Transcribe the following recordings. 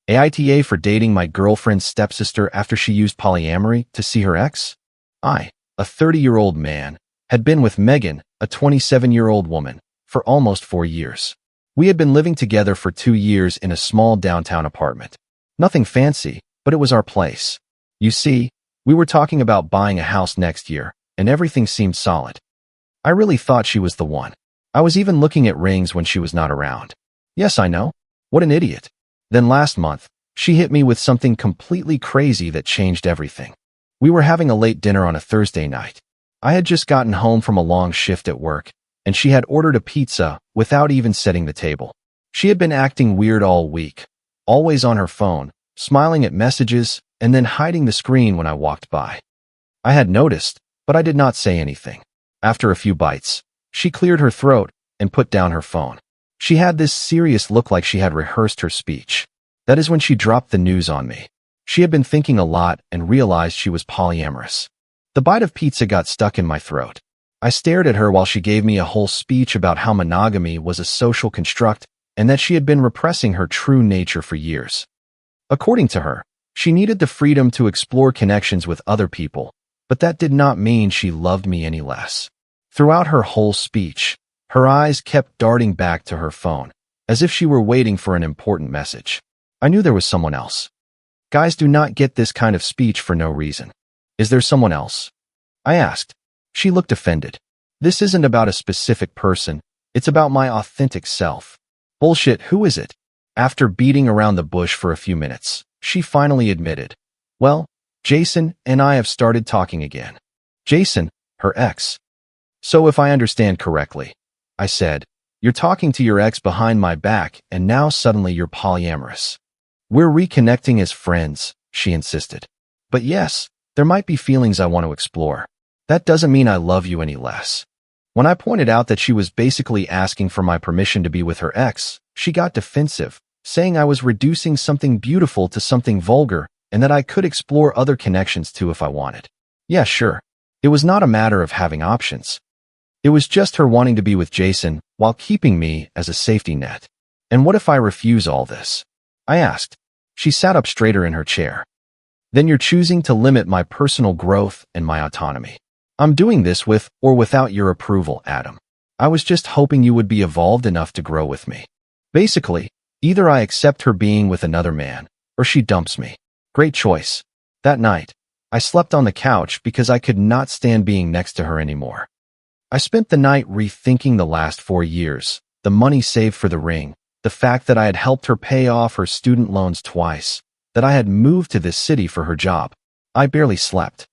AITA for dating my girlfriend's stepsister after she used polyamory to see her ex? I, a 30-year-old man, had been with Megan, a 27-year-old woman, for almost 4 years. We had been living together for 2 years in a small downtown apartment. Nothing fancy, but it was our place. You see, we were talking about buying a house next year, and everything seemed solid. I really thought she was the one. I was even looking at rings when she was not around. Yes, I know. What an idiot. Then last month, she hit me with something completely crazy that changed everything. We were having a late dinner on a Thursday night. I had just gotten home from a long shift at work, and she had ordered a pizza without even setting the table. She had been acting weird all week, always on her phone, smiling at messages, and then hiding the screen when I walked by. I had noticed, but I did not say anything. After a few bites, she cleared her throat and put down her phone. She had this serious look like she had rehearsed her speech. That is when she dropped the news on me. She had been thinking a lot and realized she was polyamorous. The bite of pizza got stuck in my throat. I stared at her while she gave me a whole speech about how monogamy was a social construct and that she had been repressing her true nature for years. According to her, she needed the freedom to explore connections with other people, but that did not mean she loved me any less. Throughout her whole speech, her eyes kept darting back to her phone, as if she were waiting for an important message. I knew there was someone else. Guys do not get this kind of speech for no reason. Is there someone else? I asked. She looked offended. This isn't about a specific person, it's about my authentic self. Bullshit, who is it? After beating around the bush for a few minutes, she finally admitted. Well, Jason and I have started talking again. Jason, her ex. So if I understand correctly, I said, you're talking to your ex behind my back and now suddenly you're polyamorous. We're reconnecting as friends, she insisted. But yes, there might be feelings I want to explore. That doesn't mean I love you any less. When I pointed out that she was basically asking for my permission to be with her ex, she got defensive, saying I was reducing something beautiful to something vulgar and that I could explore other connections too if I wanted. Yeah, sure. It was not a matter of having options. It was just her wanting to be with Jason while keeping me as a safety net. And what if I refuse all this? I asked. She sat up straighter in her chair. Then you're choosing to limit my personal growth and my autonomy. I'm doing this with or without your approval, Adam. I was just hoping you would be evolved enough to grow with me. Basically, either I accept her being with another man, or she dumps me. Great choice. That night, I slept on the couch because I could not stand being next to her anymore. I spent the night rethinking the last 4 years, the money saved for the ring, the fact that I had helped her pay off her student loans twice, that I had moved to this city for her job. I barely slept.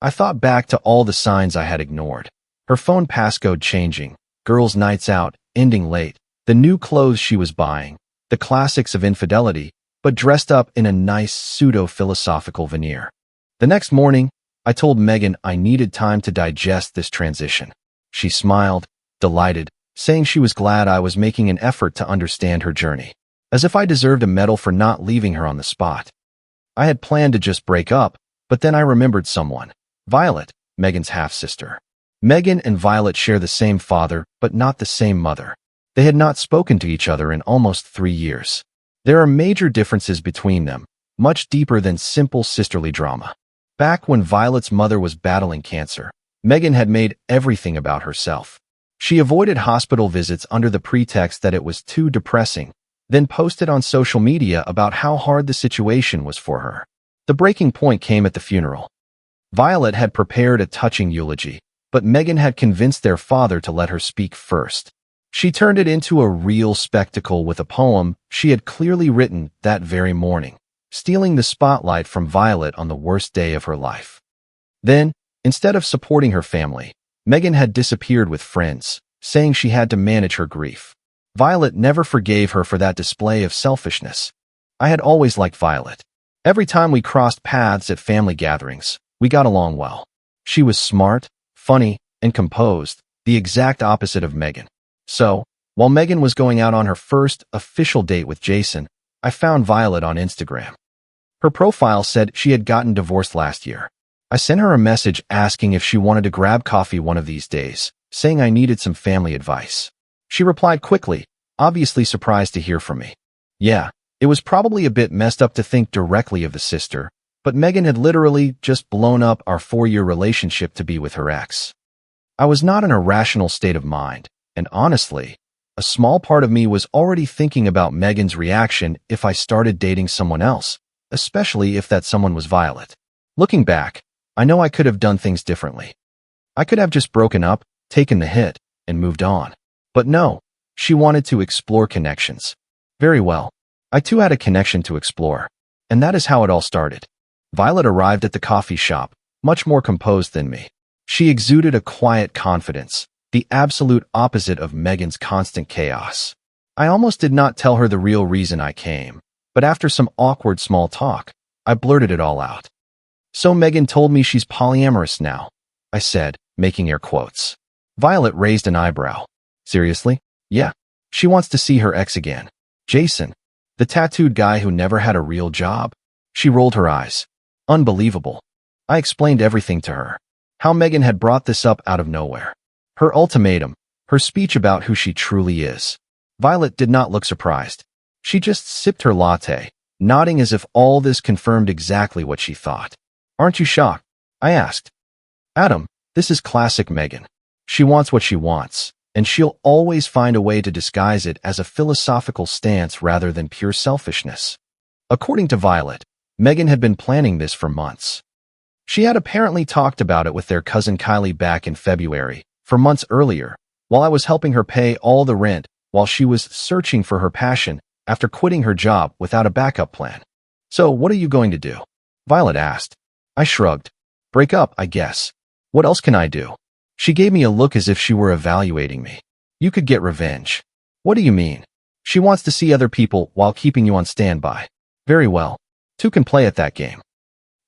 I thought back to all the signs I had ignored. Her phone passcode changing, girls' nights out, ending late, the new clothes she was buying, the classics of infidelity, but dressed up in a nice pseudo-philosophical veneer. The next morning, I told Megan I needed time to digest this transition. She smiled, delighted, saying she was glad I was making an effort to understand her journey, as if I deserved a medal for not leaving her on the spot. I had planned to just break up, but then I remembered someone. Violet, Megan's half-sister. Megan and Violet share the same father, but not the same mother. They had not spoken to each other in almost 3 years. There are major differences between them, much deeper than simple sisterly drama. Back when Violet's mother was battling cancer, Megan had made everything about herself. She avoided hospital visits under the pretext that it was too depressing, then posted on social media about how hard the situation was for her. The breaking point came at the funeral. Violet had prepared a touching eulogy, but Megan had convinced their father to let her speak first. She turned it into a real spectacle with a poem she had clearly written that very morning, stealing the spotlight from Violet on the worst day of her life. Then, instead of supporting her family, Megan had disappeared with friends, saying she had to manage her grief. Violet never forgave her for that display of selfishness. I had always liked Violet. Every time we crossed paths at family gatherings, we got along well. She was smart, funny, and composed, the exact opposite of Megan. So, while Megan was going out on her first official date with Jason, I found Violet on Instagram. Her profile said she had gotten divorced last year. I sent her a message asking if she wanted to grab coffee one of these days, saying I needed some family advice. She replied quickly, obviously surprised to hear from me. Yeah, It was probably a bit messed up to think directly of the sister, but Megan had literally just blown up our 4-year relationship to be with her ex. I was not in a rational state of mind, and honestly, a small part of me was already thinking about Megan's reaction if I started dating someone else, especially if that someone was Violet. Looking back, I know I could have done things differently. I could have just broken up, taken the hit, and moved on. But no, she wanted to explore connections. Very well. I too had a connection to explore. And that is how it all started. Violet arrived at the coffee shop, much more composed than me. She exuded a quiet confidence, the absolute opposite of Megan's constant chaos. I almost did not tell her the real reason I came, but after some awkward small talk, I blurted it all out. So Megan told me she's polyamorous now, I said, making air quotes. Violet raised an eyebrow. Seriously? Yeah. She wants to see her ex again. Jason, the tattooed guy who never had a real job. She rolled her eyes. Unbelievable. I explained everything to her. How Megan had brought this up out of nowhere. Her ultimatum, her speech about who she truly is. Violet did not look surprised. She just sipped her latte, nodding as if all this confirmed exactly what she thought. Aren't you shocked? I asked. Adam, this is classic Megan. She wants what she wants, and she'll always find a way to disguise it as a philosophical stance rather than pure selfishness. According to Violet, Megan had been planning this for months. She had apparently talked about it with their cousin Kylie back in February, for months earlier, while I was helping her pay all the rent while she was searching for her passion after quitting her job without a backup plan. So what are you going to do? Violet asked. I shrugged. Break up, I guess. What else can I do? She gave me a look as if she were evaluating me. You could get revenge. What do you mean? She wants to see other people while keeping you on standby. Very well. Two can play at that game.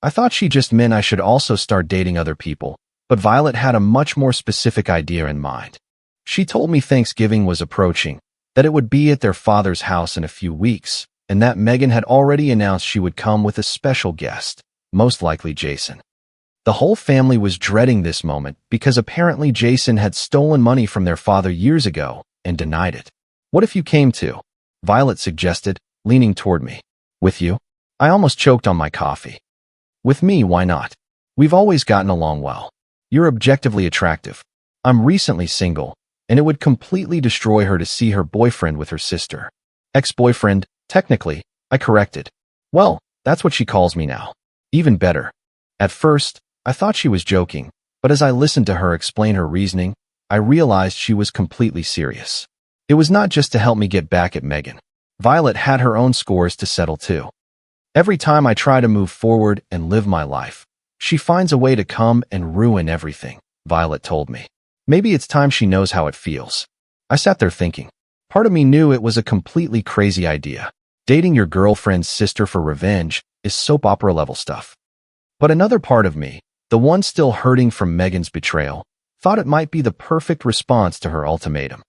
I thought she just meant I should also start dating other people, but Violet had a much more specific idea in mind. She told me Thanksgiving was approaching, that it would be at their father's house in a few weeks, and that Megan had already announced she would come with a special guest, most likely Jason. The whole family was dreading this moment because apparently Jason had stolen money from their father years ago and denied it. What if you came too? Violet suggested, leaning toward me. With you? I almost choked on my coffee. With me, why not? We've always gotten along well. You're objectively attractive. I'm recently single, and it would completely destroy her to see her boyfriend with her sister. Ex-boyfriend, technically, I corrected. Well, that's what she calls me now. Even better. At first, I thought she was joking, but as I listened to her explain her reasoning, I realized she was completely serious. It was not just to help me get back at Megan. Violet had her own scores to settle too. Every time I try to move forward and live my life, she finds a way to come and ruin everything, Violet told me. Maybe it's time she knows how it feels. I sat there thinking. Part of me knew it was a completely crazy idea. Dating your girlfriend's sister for revenge is soap opera level stuff. But another part of me, the one still hurting from Megan's betrayal, thought it might be the perfect response to her ultimatum.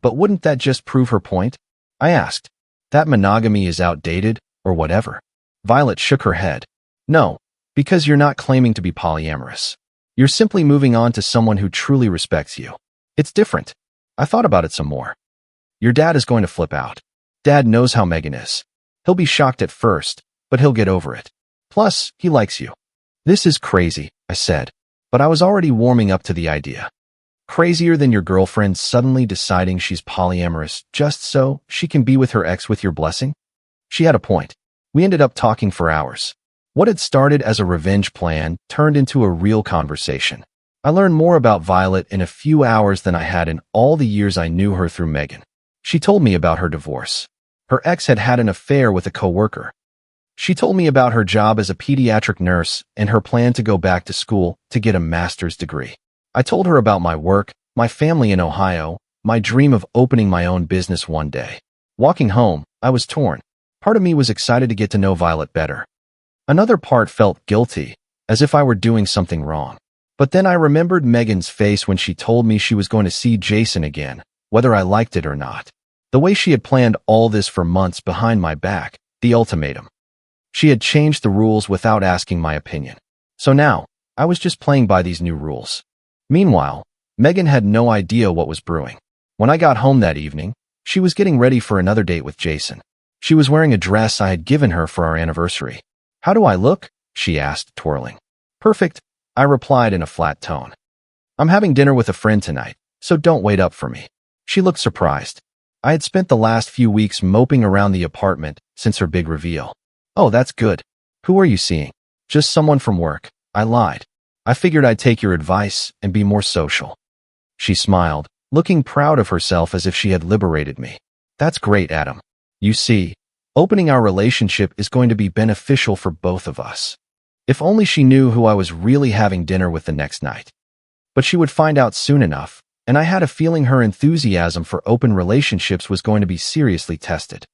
But wouldn't that just prove her point? I asked. That monogamy is outdated, or whatever. Violet shook her head. No, because you're not claiming to be polyamorous. You're simply moving on to someone who truly respects you. It's different. I thought about it some more. Your dad is going to flip out. Dad knows how Megan is. He'll be shocked at first, but he'll get over it. Plus, he likes you. This is crazy, I said, but I was already warming up to the idea. Crazier than your girlfriend suddenly deciding she's polyamorous just so she can be with her ex with your blessing? She had a point. We ended up talking for hours. What had started as a revenge plan turned into a real conversation. I learned more about Violet in a few hours than I had in all the years I knew her through Megan. She told me about her divorce. Her ex had had an affair with a coworker. She told me about her job as a pediatric nurse and her plan to go back to school to get a master's degree. I told her about my work, my family in Ohio, my dream of opening my own business one day. Walking home, I was torn. Part of me was excited to get to know Violet better. Another part felt guilty, as if I were doing something wrong. But then I remembered Megan's face when she told me she was going to see Jason again, whether I liked it or not. The way she had planned all this for months behind my back, the ultimatum. She had changed the rules without asking my opinion. So now, I was just playing by these new rules. Meanwhile, Megan had no idea what was brewing. When I got home that evening, she was getting ready for another date with Jason. She was wearing a dress I had given her for our anniversary. "How do I look?" she asked, twirling. "Perfect," I replied in a flat tone. "I'm having dinner with a friend tonight, so don't wait up for me." She looked surprised. I had spent the last few weeks moping around the apartment since her big reveal. "Oh, that's good. Who are you seeing?" "Just someone from work," I lied. "I figured I'd take your advice and be more social." She smiled, looking proud of herself as if she had liberated me. "That's great, Adam. You see, opening our relationship is going to be beneficial for both of us." If only she knew who I was really having dinner with the next night. But she would find out soon enough, and I had a feeling her enthusiasm for open relationships was going to be seriously tested.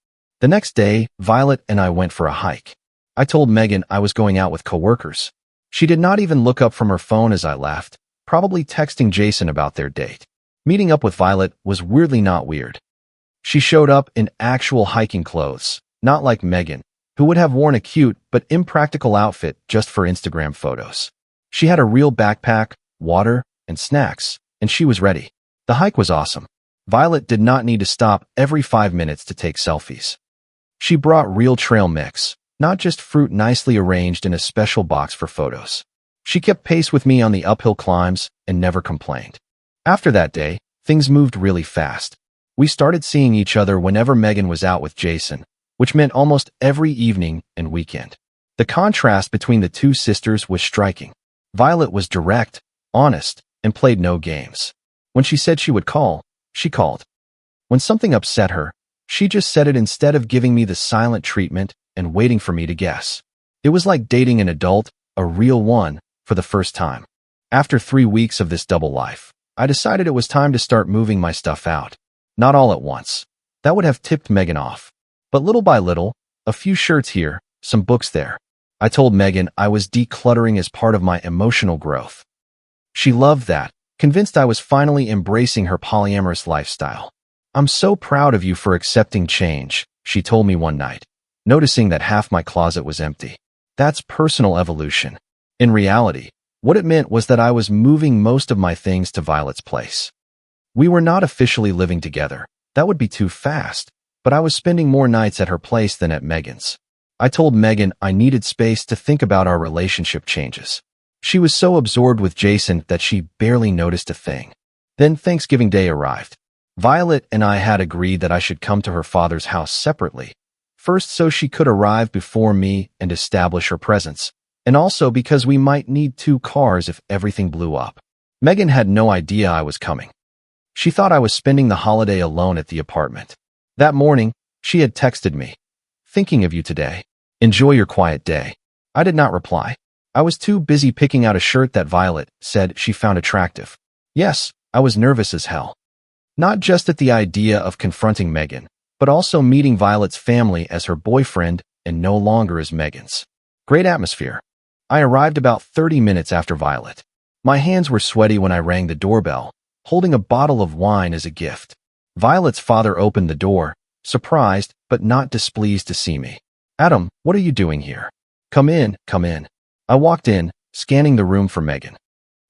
The next day, Violet and I went for a hike. I told Megan I was going out with coworkers. She did not even look up from her phone as I left, probably texting Jason about their date. Meeting up with Violet was weirdly not weird. She showed up in actual hiking clothes, not like Megan, who would have worn a cute but impractical outfit just for Instagram photos. She had a real backpack, water, and snacks, and she was ready. The hike was awesome. Violet did not need to stop every 5 minutes to take selfies. She brought real trail mix, not just fruit nicely arranged in a special box for photos. She kept pace with me on the uphill climbs and never complained. After that day, things moved really fast. We started seeing each other whenever Megan was out with Jason, which meant almost every evening and weekend. The contrast between the two sisters was striking. Violet was direct, honest, and played no games. When she said she would call, she called. When something upset her, she just said it instead of giving me the silent treatment and waiting for me to guess. It was like dating an adult, a real one, for the first time. After 3 weeks of this double life, I decided it was time to start moving my stuff out. Not all at once. That would have tipped Megan off. But little by little, a few shirts here, some books there. I told Megan I was decluttering as part of my emotional growth. She loved that, convinced I was finally embracing her polyamorous lifestyle. "I'm so proud of you for accepting change," she told me one night, noticing that half my closet was empty. That's personal evolution. In reality, what it meant was that I was moving most of my things to Violet's place. We were not officially living together. That would be too fast, but I was spending more nights at her place than at Megan's. I told Megan I needed space to think about our relationship changes. She was so absorbed with Jason that she barely noticed a thing. Then Thanksgiving Day arrived. Violet and I had agreed that I should come to her father's house separately, first so she could arrive before me and establish her presence, and also because we might need 2 cars if everything blew up. Megan had no idea I was coming. She thought I was spending the holiday alone at the apartment. That morning, she had texted me, "Thinking of you today. Enjoy your quiet day." I did not reply. I was too busy picking out a shirt that Violet said she found attractive. Yes, I was nervous as hell. Not just at the idea of confronting Megan, but also meeting Violet's family as her boyfriend and no longer as Megan's. Great atmosphere. I arrived about 30 minutes after Violet. My hands were sweaty when I rang the doorbell, holding a bottle of wine as a gift. Violet's father opened the door, surprised but not displeased to see me. "Adam, what are you doing here?" Come in, come in." I walked in, scanning the room for Megan.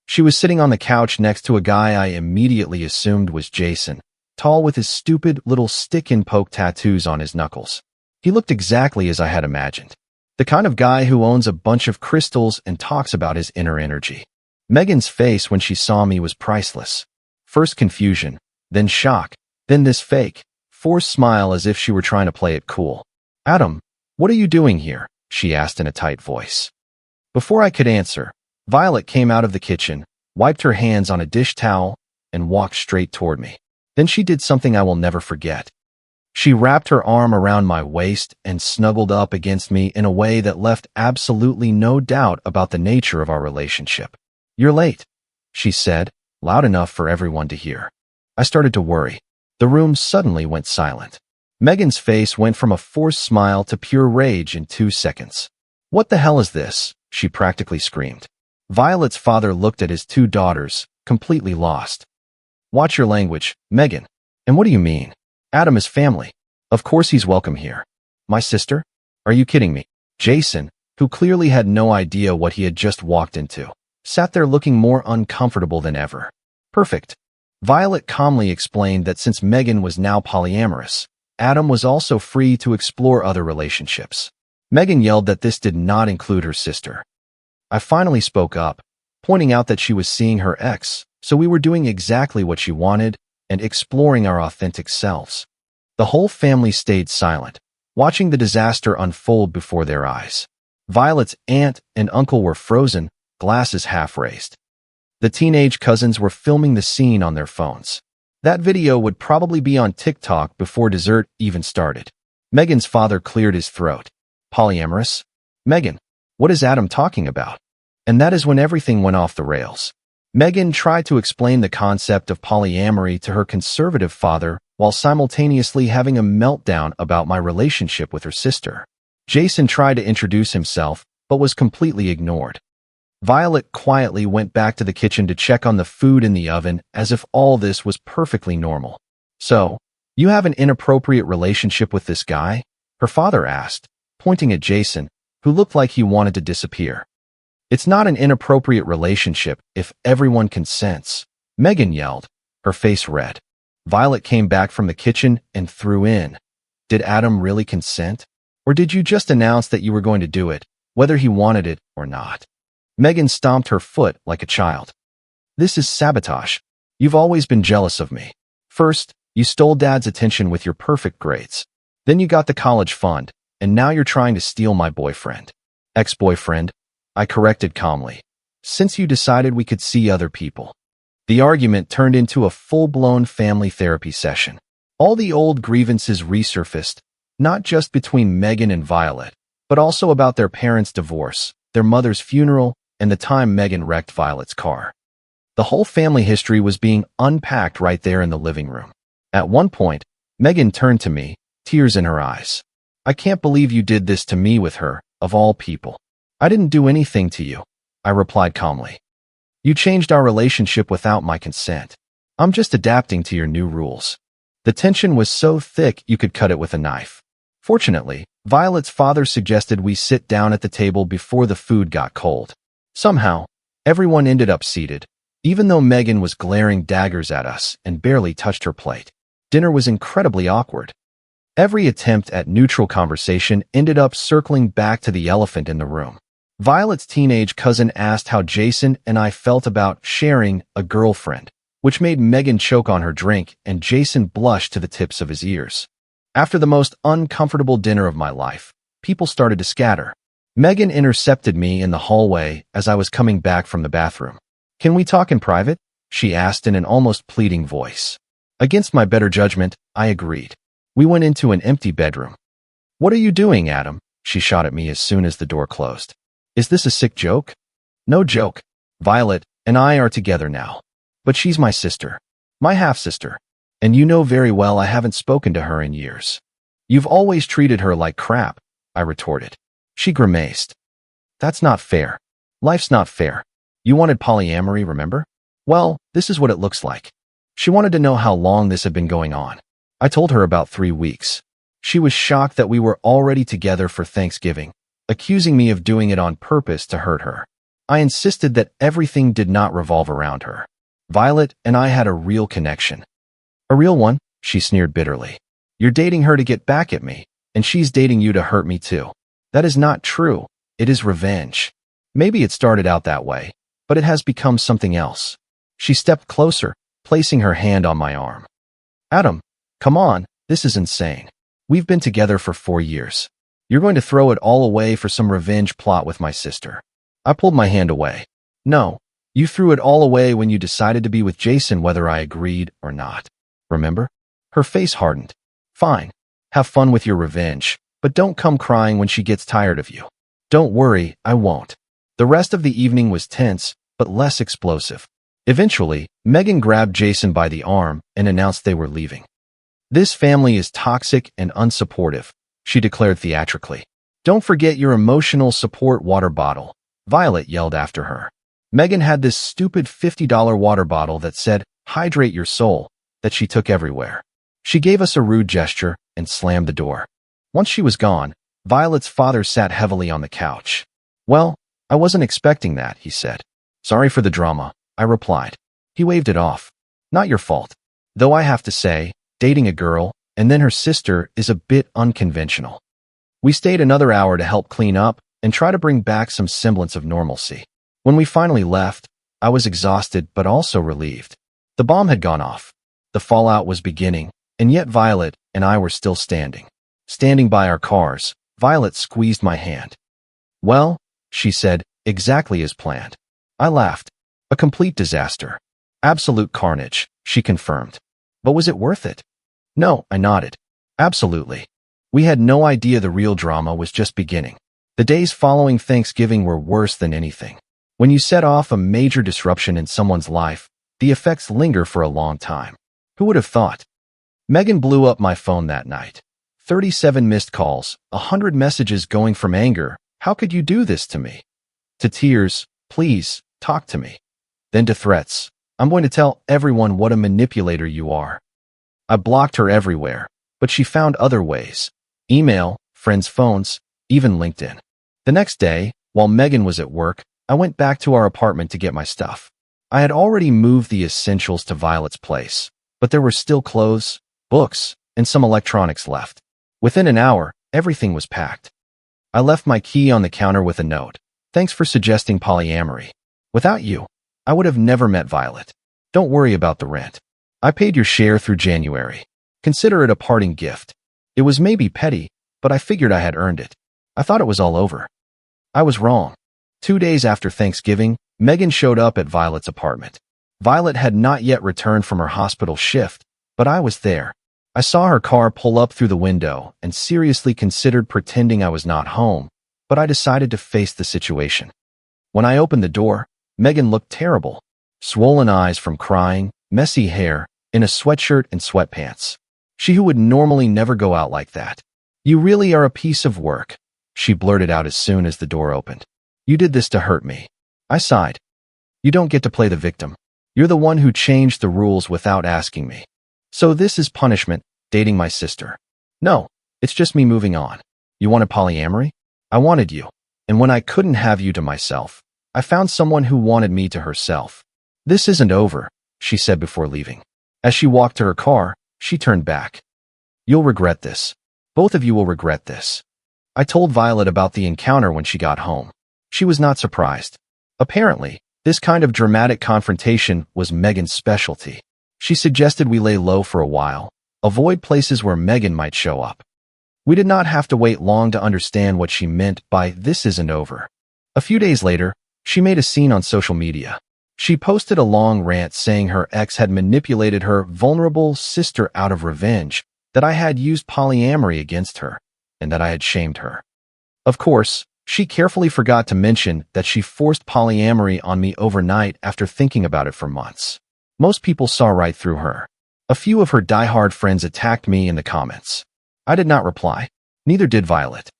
She was sitting on the couch next to a guy I immediately assumed was Jason, tall with his stupid little stick-and-poke tattoos on his knuckles. He looked exactly as I had imagined. The kind of guy who owns a bunch of crystals and talks about his inner energy. Megan's face when she saw me was priceless. First confusion, then shock, then this fake, forced smile as if she were trying to play it cool. "Adam, what are you doing here?" she asked in a tight voice. Before I could answer, Violet came out of the kitchen, wiped her hands on a dish towel, and walked straight toward me. Then she did something I will never forget. She wrapped her arm around my waist and snuggled up against me in a way that left absolutely no doubt about the nature of our relationship. "You're late," she said, loud enough for everyone to hear. I started to worry. The room suddenly went silent. Megan's face went from a forced smile to pure rage in 2 seconds. "What the hell is this?" she practically screamed. Violet's father looked at his 2 daughters, completely lost. "Watch your language, Megan." "And what do you mean?" "Adam is family. Of course he's welcome here." "My sister? Are you kidding me?" Jason, who clearly had no idea what he had just walked into, sat there looking more uncomfortable than ever. "Perfect." Violet calmly explained that since Megan was now polyamorous, Adam was also free to explore other relationships. Megan yelled that this did not include her sister. I finally spoke up, pointing out that she was seeing her ex, so we were doing exactly what she wanted and exploring our authentic selves. The whole family stayed silent, watching the disaster unfold before their eyes. Violet's aunt and uncle were frozen, glasses half raised. The teenage cousins were filming the scene on their phones. That video would probably be on TikTok before dessert even started. Megan's father cleared his throat. Polyamorous? Megan, what is Adam talking about? And that is when everything went off the rails. Megan tried to explain the concept of polyamory to her conservative father while simultaneously having a meltdown about my relationship with her sister. Jason tried to introduce himself, but was completely ignored. Violet quietly went back to the kitchen to check on the food in the oven as if all this was perfectly normal. So, you have an inappropriate relationship with this guy? Her father asked, pointing at Jason, who looked like he wanted to disappear. It's not an inappropriate relationship if everyone consents, Megan yelled, her face red. Violet came back from the kitchen and threw in. Did Adam really consent? Or did you just announce that you were going to do it, whether he wanted it or not? Megan stomped her foot like a child. This is sabotage. You've always been jealous of me. First, you stole Dad's attention with your perfect grades. Then you got the college fund, and now you're trying to steal my boyfriend. Ex-boyfriend, I corrected calmly. Since you decided we could see other people. The argument turned into a full-blown family therapy session. All the old grievances resurfaced, not just between Megan and Violet, but also about their parents' divorce, their mother's funeral, and the time Megan wrecked Violet's car. The whole family history was being unpacked right there in the living room. At one point, Megan turned to me, tears in her eyes. I can't believe you did this to me with her, of all people. I didn't do anything to you, I replied calmly. You changed our relationship without my consent. I'm just adapting to your new rules. The tension was so thick you could cut it with a knife. Fortunately, Violet's father suggested we sit down at the table before the food got cold. Somehow, everyone ended up seated, even though Megan was glaring daggers at us and barely touched her plate. Dinner was incredibly awkward. Every attempt at neutral conversation ended up circling back to the elephant in the room. Violet's teenage cousin asked how Jason and I felt about sharing a girlfriend, which made Megan choke on her drink and Jason blush to the tips of his ears. After the most uncomfortable dinner of my life, people started to scatter. Megan intercepted me in the hallway as I was coming back from the bathroom. Can we talk in private? She asked in an almost pleading voice. Against my better judgment, I agreed. We went into an empty bedroom. What are you doing, Adam? She shot at me as soon as the door closed. Is this a sick joke? No joke. Violet and I are together now. But she's my sister. My half-sister. And you know very well I haven't spoken to her in years. You've always treated her like crap, I retorted. She grimaced. That's not fair. Life's not fair. You wanted polyamory, remember? Well, this is what it looks like. She wanted to know how long this had been going on. I told her about 3 weeks. She was shocked that we were already together for Thanksgiving, accusing me of doing it on purpose to hurt her. I insisted that everything did not revolve around her. Violet and I had a real connection. A real one? She sneered bitterly. You're dating her to get back at me, and she's dating you to hurt me too. That is not true. It is revenge. Maybe it started out that way, but it has become something else. She stepped closer, placing her hand on my arm. Adam, come on, this is insane. We've been together for 4 years. You're going to throw it all away for some revenge plot with my sister. I pulled my hand away. No, you threw it all away when you decided to be with Jason whether I agreed or not. Remember? Her face hardened. Fine. Have fun with your revenge, but don't come crying when she gets tired of you. Don't worry, I won't. The rest of the evening was tense, but less explosive. Eventually, Megan grabbed Jason by the arm and announced they were leaving. This family is toxic and unsupportive, she declared theatrically. Don't forget your emotional support water bottle, Violet yelled after her. Megan had this stupid $50 water bottle that said, hydrate your soul, that she took everywhere. She gave us a rude gesture and slammed the door. Once she was gone, Violet's father sat heavily on the couch. Well, I wasn't expecting that, he said. Sorry for the drama, I replied. He waved it off. Not your fault. Though I have to say, dating a girl, and then her sister is a bit unconventional. We stayed another hour to help clean up and try to bring back some semblance of normalcy. When we finally left, I was exhausted but also relieved. The bomb had gone off. The fallout was beginning, and yet Violet and I were still standing. Standing by our cars, Violet squeezed my hand. "Well," she said, "exactly as planned." I laughed. "A complete disaster. Absolute carnage," she confirmed. "But was it worth it?" "No," I nodded. "Absolutely. We had no idea the real drama was just beginning." The days following Thanksgiving were worse than anything. When you set off a major disruption in someone's life, the effects linger for a long time. Who would have thought? Megan blew up my phone that night. 37 missed calls, 100 messages going from anger, "How could you do this to me?" to tears, "Please, talk to me." Then to threats, "I'm going to tell everyone what a manipulator you are." I blocked her everywhere, but she found other ways. Email, friends' phones, even LinkedIn. The next day, while Megan was at work, I went back to our apartment to get my stuff. I had already moved the essentials to Violet's place, but there were still clothes, books, and some electronics left. Within an hour, everything was packed. I left my key on the counter with a note. "Thanks for suggesting polyamory. Without you, I would have never met Violet. Don't worry about the rent. I paid your share through January. Consider it a parting gift." It was maybe petty, but I figured I had earned it. I thought it was all over. I was wrong. 2 days after Thanksgiving, Megan showed up at Violet's apartment. Violet had not yet returned from her hospital shift, but I was there. I saw her car pull up through the window and seriously considered pretending I was not home, but I decided to face the situation. When I opened the door, Megan looked terrible. Swollen eyes from crying, messy hair, in a sweatshirt and sweatpants. She who would normally never go out like that. "You really are a piece of work," she blurted out as soon as the door opened. "You did this to hurt me." I sighed. "You don't get to play the victim. You're the one who changed the rules without asking me. So this is punishment, dating my sister." "No, it's just me moving on." "You wanted polyamory?" "I wanted you. And when I couldn't have you to myself, I found someone who wanted me to herself." "This isn't over," she said before leaving. As she walked to her car, she turned back. "You'll regret this. Both of you will regret this." I told Violet about the encounter when she got home. She was not surprised. Apparently, this kind of dramatic confrontation was Megan's specialty. She suggested we lay low for a while, avoid places where Megan might show up. We did not have to wait long to understand what she meant by "this isn't over." A few days later, she made a scene on social media. She posted a long rant saying her ex had manipulated her vulnerable sister out of revenge, that I had used polyamory against her, and that I had shamed her. Of course, she carefully forgot to mention that she forced polyamory on me overnight after thinking about it for months. Most people saw right through her. A few of her diehard friends attacked me in the comments. I did not reply. Neither did Violet.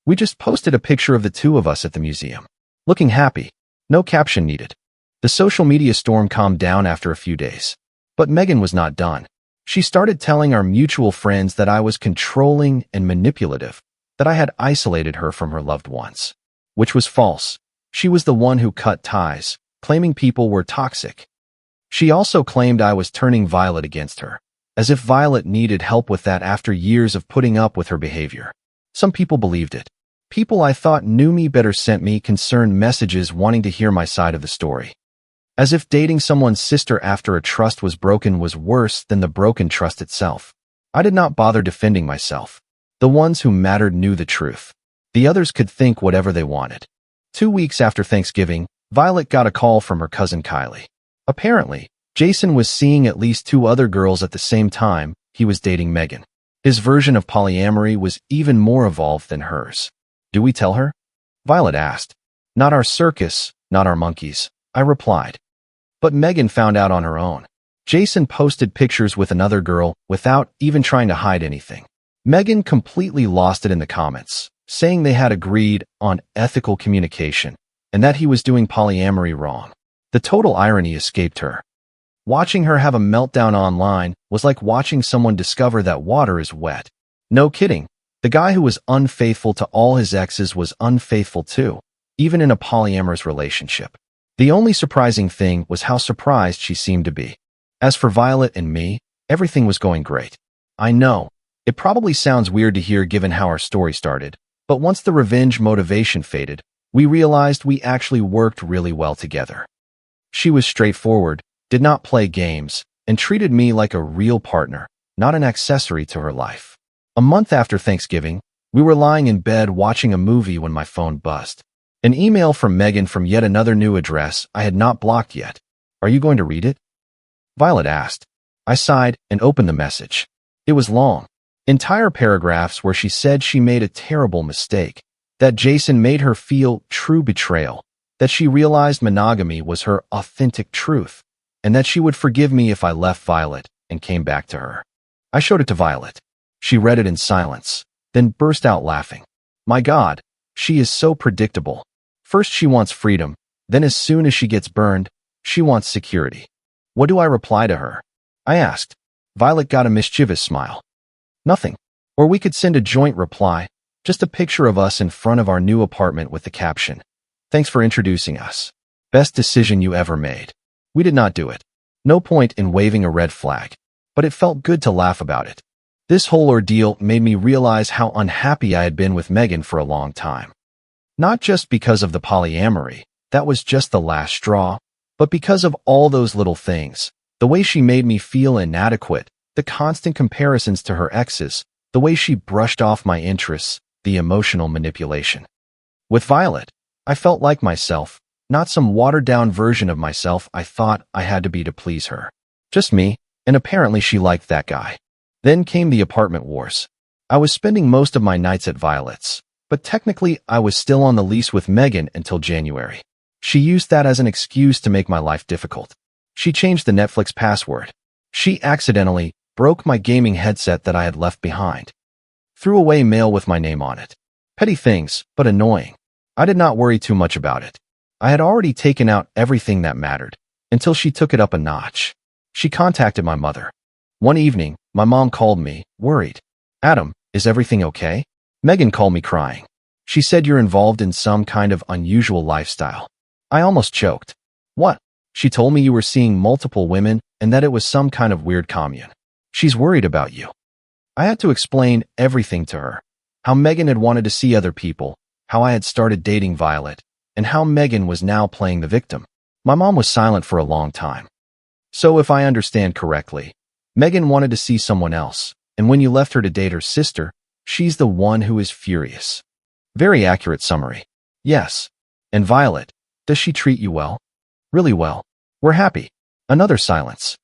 We just posted a picture of the two of us at the museum, looking happy. No caption needed. The social media storm calmed down after a few days. But Megan was not done. She started telling our mutual friends that I was controlling and manipulative, that I had isolated her from her loved ones. Which was false. She was the one who cut ties, claiming people were toxic. She also claimed I was turning Violet against her, as if Violet needed help with that after years of putting up with her behavior. Some people believed it. People I thought knew me better sent me concerned messages wanting to hear my side of the story. As if dating someone's sister after a trust was broken was worse than the broken trust itself. I did not bother defending myself. The ones who mattered knew the truth. The others could think whatever they wanted. 2 weeks after Thanksgiving, Violet got a call from her cousin Kylie. Apparently, Jason was seeing at least 2 other girls at the same time. He was dating Megan. His version of polyamory was even more evolved than hers. "Do we tell her?" Violet asked. "Not our circus, not our monkeys," I replied. But Megan found out on her own. Jason posted pictures with another girl without even trying to hide anything. Megan completely lost it in the comments, saying they had agreed on ethical communication and that he was doing polyamory wrong. The total irony escaped her. Watching her have a meltdown online was like watching someone discover that water is wet. No kidding. The guy who was unfaithful to all his exes was unfaithful too, even in a polyamorous relationship. The only surprising thing was how surprised she seemed to be. As for Violet and me, everything was going great. I know, It probably sounds weird to hear given how our story started, but once the revenge motivation faded, we realized we actually worked really well together. She was straightforward, did not play games, and treated me like a real partner, not an accessory to her life. A month after Thanksgiving, we were lying in bed watching a movie when my phone buzzed. An email from Megan from yet another new address I had not blocked yet. "Are you going to read it?" Violet asked. I sighed and opened the message. It was long. Entire paragraphs where she said she made a terrible mistake, that Jason made her feel true betrayal, that she realized monogamy was her authentic truth, and that she would forgive me if I left Violet and came back to her. I showed it to Violet. She read it in silence, then burst out laughing. My God, she is so predictable. First she wants freedom, then as soon as she gets burned, she wants security. What do I reply to her? I asked. Violet got a mischievous smile. Nothing. Or we could send a joint reply, just a picture of us in front of our new apartment with the caption, "Thanks for introducing us. Best decision you ever made." We did not do it. No point in waving a red flag. But it felt good to laugh about it. This whole ordeal made me realize how unhappy I had been with Megan for a long time. Not just because of the polyamory, that was just the last straw, but because of all those little things, the way she made me feel inadequate, the constant comparisons to her exes, the way she brushed off my interests, the emotional manipulation. With Violet, I felt like myself, not some watered-down version of myself I thought I had to be to please her. Just me, and apparently she liked that guy. Then came the apartment wars. I was spending most of my nights at Violet's, but technically I was still on the lease with Megan until January. She used that as an excuse to make my life difficult. She changed the Netflix password. She accidentally broke my gaming headset that I had left behind. Threw away mail with my name on it. Petty things, but annoying. I did not worry too much about it. I had already taken out everything that mattered, until she took it up a notch. She contacted my mother. One evening, my mom called me, worried. "Adam, is everything okay?" Megan called me crying. She said, "You're involved in some kind of unusual lifestyle." I almost choked. "What?" She told me you were seeing multiple women and that it was some kind of weird commune. "She's worried about you." I had to explain everything to her. How Megan had wanted to see other people, how I had started dating Violet, and how Megan was now playing the victim. My mom was silent for a long time. "So if I understand correctly, Megan wanted to see someone else, and when you left her to date her sister, she's the one who is furious." Very accurate summary. Yes. "And Violet, does she treat you well?" "Really well. We're happy." Another silence.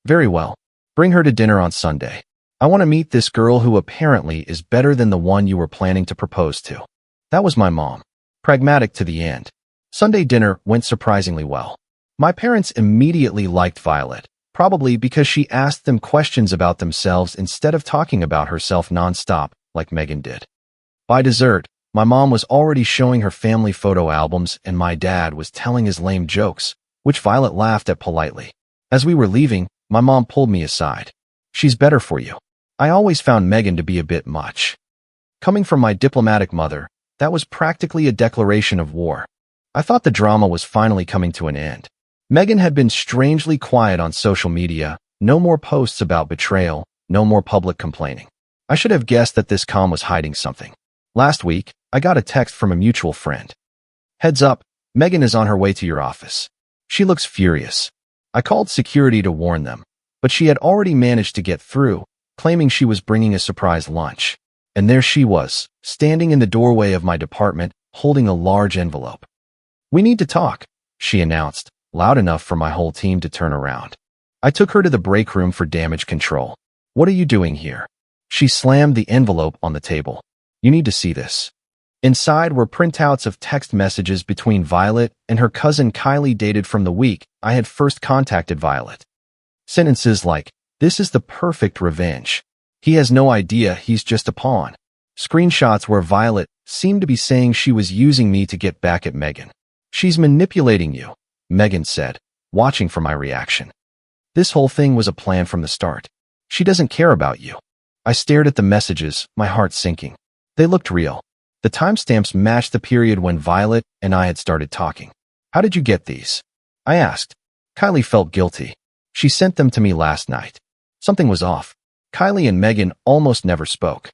"Very well. Bring her to dinner on Sunday. I want to meet this girl who apparently is better than the one you were planning to propose to." That was my mom. Pragmatic to the end. Sunday dinner went surprisingly well. My parents immediately liked Violet, probably because she asked them questions about themselves instead of talking about herself nonstop like Megan did. By dessert, my mom was already showing her family photo albums and my dad was telling his lame jokes, which Violet laughed at politely. As we were leaving, my mom pulled me aside. "She's better for you." I always found Megan to be a bit much. Coming from my diplomatic mother, that was practically a declaration of war. I thought the drama was finally coming to an end. Megan had been strangely quiet on social media, no more posts about betrayal, no more public complaining. I should have guessed that this calm was hiding something. Last week, I got a text from a mutual friend. "Heads up, Megan is on her way to your office. She looks furious." I called security to warn them, but she had already managed to get through, claiming she was bringing a surprise lunch. And there she was, standing in the doorway of my department, holding a large envelope. "We need to talk," she announced, loud enough for my whole team to turn around. I took her to the break room for damage control. "What are you doing here?" She slammed the envelope on the table. "You need to see this." Inside were printouts of text messages between Violet and her cousin Kylie dated from the week I had first contacted Violet. Sentences like, "This is the perfect revenge. He has no idea he's just a pawn." Screenshots where Violet seemed to be saying she was using me to get back at Megan. "She's manipulating you," Megan said, watching for my reaction. This whole thing was a plan from the start. She doesn't care about you. I stared at the messages, my heart sinking. They looked real. The timestamps matched the period when Violet and I had started talking. "How did you get these?" I asked. Kylie felt guilty. "She sent them to me last night." Something was off. Kylie and Megan almost never spoke.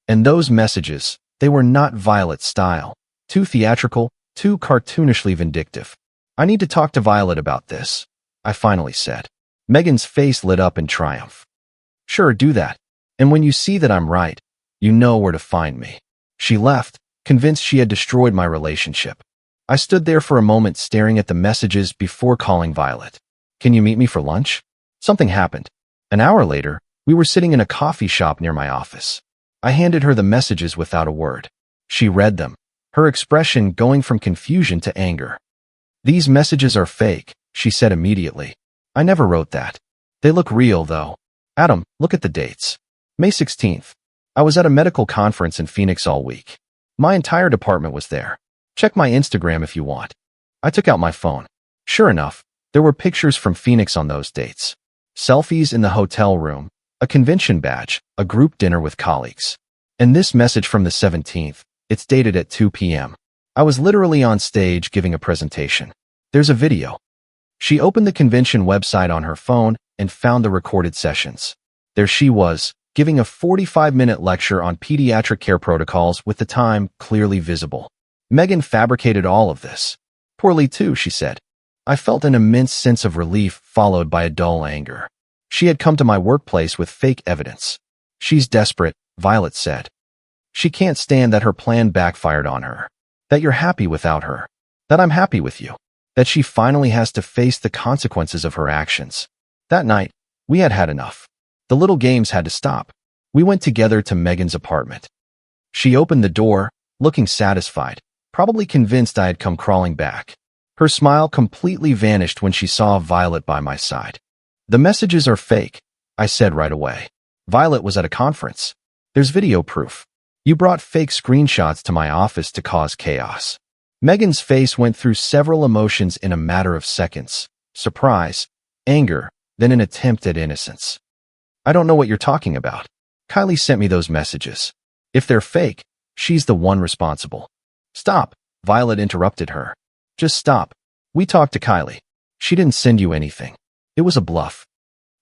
And those messages, they were not Violet's style. Too theatrical, too cartoonishly vindictive. I need to talk to Violet about this, I finally said. Megan's face lit up in triumph. Sure, do that. And when you see that I'm right, you know where to find me. She left, convinced she had destroyed my relationship. I stood there for a moment staring at the messages before calling Violet. Can you meet me for lunch? Something happened. An hour later, we were sitting in a coffee shop near my office. I handed her the messages without a word. She read them, her expression going from confusion to anger. These messages are fake, she said immediately. I never wrote that. They look real, though. Adam, look at the dates. May 16th. I was at a medical conference in Phoenix all week. My entire department was there. Check my Instagram if you want. I took out my phone. Sure enough, there were pictures from Phoenix on those dates. Selfies in the hotel room, a convention badge, a group dinner with colleagues. And this message from the 17th, it's dated at 2 p.m. I was literally on stage giving a presentation. There's a video. She opened the convention website on her phone and found the recorded sessions. There she was, giving a 45-minute lecture on pediatric care protocols with the time clearly visible. Megan fabricated all of this. Poorly too, she said. I felt an immense sense of relief followed by a dull anger. She had come to my workplace with fake evidence. She's desperate, Violet said. She can't stand that her plan backfired on her. That you're happy without her. That I'm happy with you. That she finally has to face the consequences of her actions. That night, we had had enough. The little games had to stop. We went together to Megan's apartment. She opened the door, looking satisfied, probably convinced I had come crawling back. Her smile completely vanished when she saw Violet by my side. The messages are fake, I said right away. Violet was at a conference. There's video proof. You brought fake screenshots to my office to cause chaos. Megan's face went through several emotions in a matter of seconds. Surprise, anger, then an attempt at innocence. I don't know what you're talking about. Kylie sent me those messages. If they're fake, she's the one responsible. Stop, Violet interrupted her. Just stop. We talked to Kylie. She didn't send you anything. It was a bluff.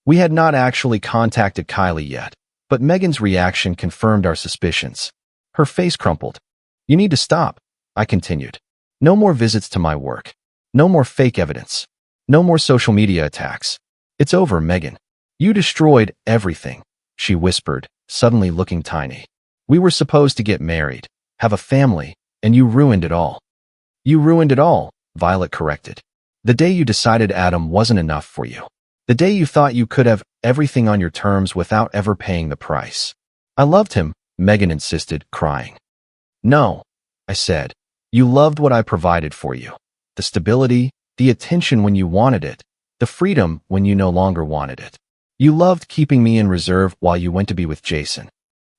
We had not actually contacted Kylie yet, but Megan's reaction confirmed our suspicions. Her face crumpled. You need to stop, I continued. No more visits to my work. No more fake evidence. No more social media attacks. It's over, Megan. You destroyed everything, she whispered, suddenly looking tiny. We were supposed to get married, have a family, and you ruined it all. You ruined it all, Violet corrected. The day you decided Adam wasn't enough for you. The day you thought you could have everything on your terms without ever paying the price. I loved him, Megan insisted, crying. No, I said. You loved what I provided for you. The stability, the attention when you wanted it, the freedom when you no longer wanted it. You loved keeping me in reserve while you went to be with Jason.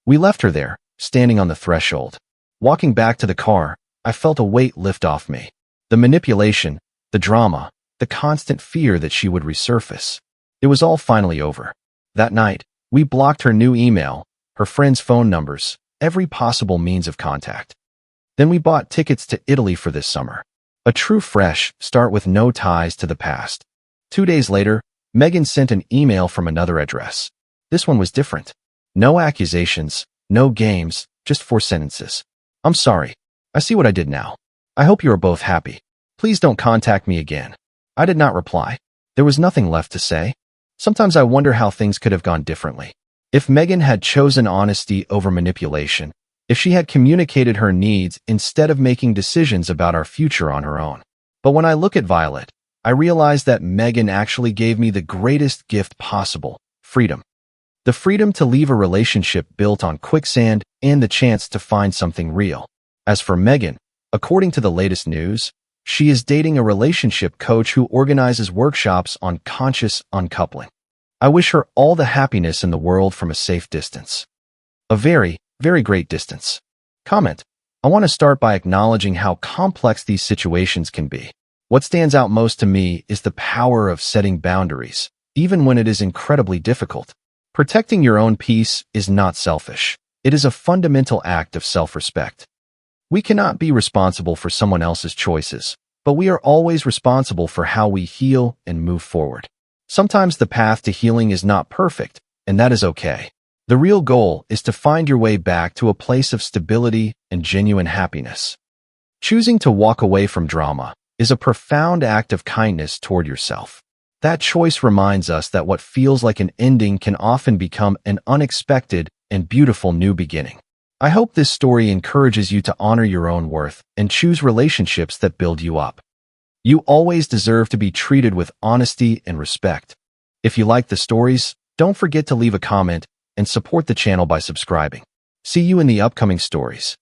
We left her there, standing on the threshold. Walking back to the car, I felt a weight lift off me. The manipulation, the drama, the constant fear that she would resurface. It was all finally over. That night, we blocked her new email, her friends' phone numbers, every possible means of contact. Then we bought tickets to Italy for this summer. A true fresh start with no ties to the past. 2 days later, Megan sent an email from another address. This one was different. No accusations, no games, just 4 sentences. I'm sorry. I see what I did now. I hope you are both happy. Please don't contact me again. I did not reply. There was nothing left to say. Sometimes I wonder how things could have gone differently. If Megan had chosen honesty over manipulation, if she had communicated her needs instead of making decisions about our future on her own. But when I look at Violet, I realize that Megan actually gave me the greatest gift possible, freedom. The freedom to leave a relationship built on quicksand and the chance to find something real. As for Megan, according to the latest news, she is dating a relationship coach who organizes workshops on conscious uncoupling. I wish her all the happiness in the world from a safe distance. A very, very great distance. Comment. I want to start by acknowledging how complex these situations can be. What stands out most to me is the power of setting boundaries, even when it is incredibly difficult. Protecting your own peace is not selfish. It is a fundamental act of self-respect. We cannot be responsible for someone else's choices, but we are always responsible for how we heal and move forward. Sometimes the path to healing is not perfect, and that is okay. The real goal is to find your way back to a place of stability and genuine happiness. Choosing to walk away from drama is a profound act of kindness toward yourself. That choice reminds us that what feels like an ending can often become an unexpected and beautiful new beginning. I hope this story encourages you to honor your own worth and choose relationships that build you up. You always deserve to be treated with honesty and respect. If you like the stories, don't forget to leave a comment and support the channel by subscribing. See you in the upcoming stories.